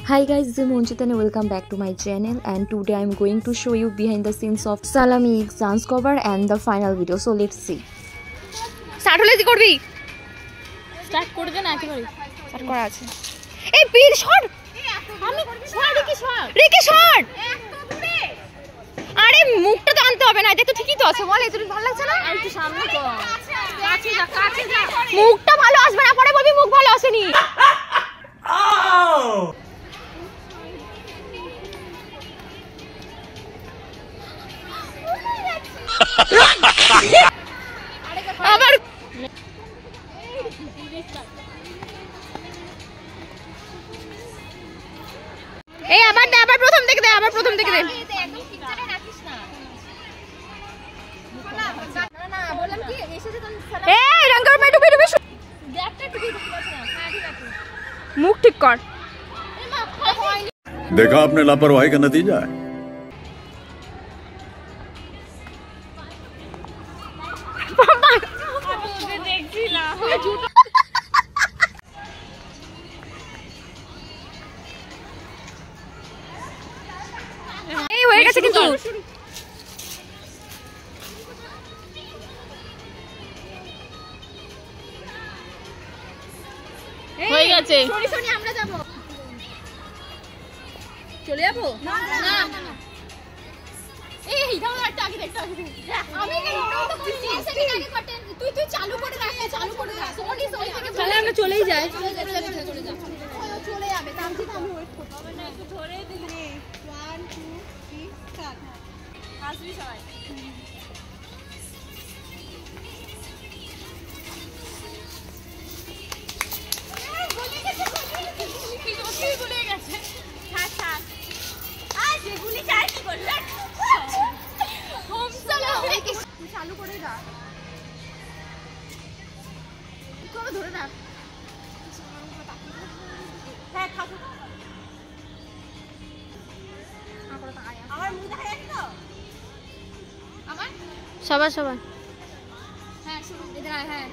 Hi guys, this is Monchita and welcome back to my channel, and today I am going to show you behind the scenes of Salamik's dance cover and the final video. So let's see. Start hole কি করবি? Start করে দে না একেবারে। Start করা আছে। এই বীর shot. আমি শট রেখে শট। রেখে শট। আরে মুখটা তো আনতে হবে না, এটা তো ঠিকই তো আছে। বল এত ভালো লাগছে না? আর একটু সামনে কর। কাছে যা, কাছে যা। মুখটা ভালো আসবে না, পরে বলবি মুখ ভালো আসেনি। আবার এই আবার দে, আবার প্রথম থেকে দে, আবার প্রথম থেকে দে। একদম পিকচারে রাখিস না। না বললাম কি এসেছে তো সালাম। এই রঙ্গর মেটু মেটু দেখটা ঠিক আছে না। হ্যাঁ ঠিক আছে। মুখ ঠিক কর। देखा आपने लापरवाही का नतीजा है। এই হয়ে গেছে কিন্তু হয়ে গেছে। সরি সরি আমরা যাব। চলে যাব? না না না। এই দাও একটা আগে দেখতে হবে। আমি কেন তো বলছি সেকেন্ড আগে করতে তুই চালু করে রাখ, চালু করে রাখ। সরি সরি থেকে তাহলে আমরা চলেই যাই। চলে যা চলে যাবে। তামছি আমি ওয়েট করতে হবে না, একটু ধরে দিলি। 1 2 3 স্টার্ট। আসবি সবাই। ভুলে গেছে। থাক থাক। আজ গুলি চাই কি করলে? হোম চলো। তুই চালু করে দা। করে ধরে না। হ্যাঁ থাক। আমার মুখ দেখা যাচ্ছে তো? আমার সবাই সবাই। হ্যাঁ শুরু এদিকে আয়। হ্যাঁ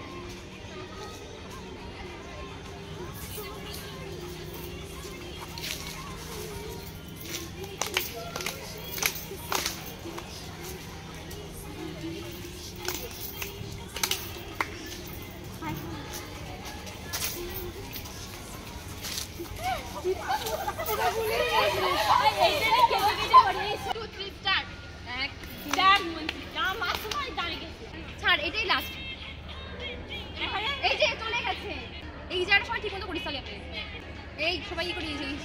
এটাই লাস্ট। এই যে চলে গেছে। এই যার সময় ঠিক মতো করিস তাহলে আপনি। এই সবাই কি করে দিয়েছিস?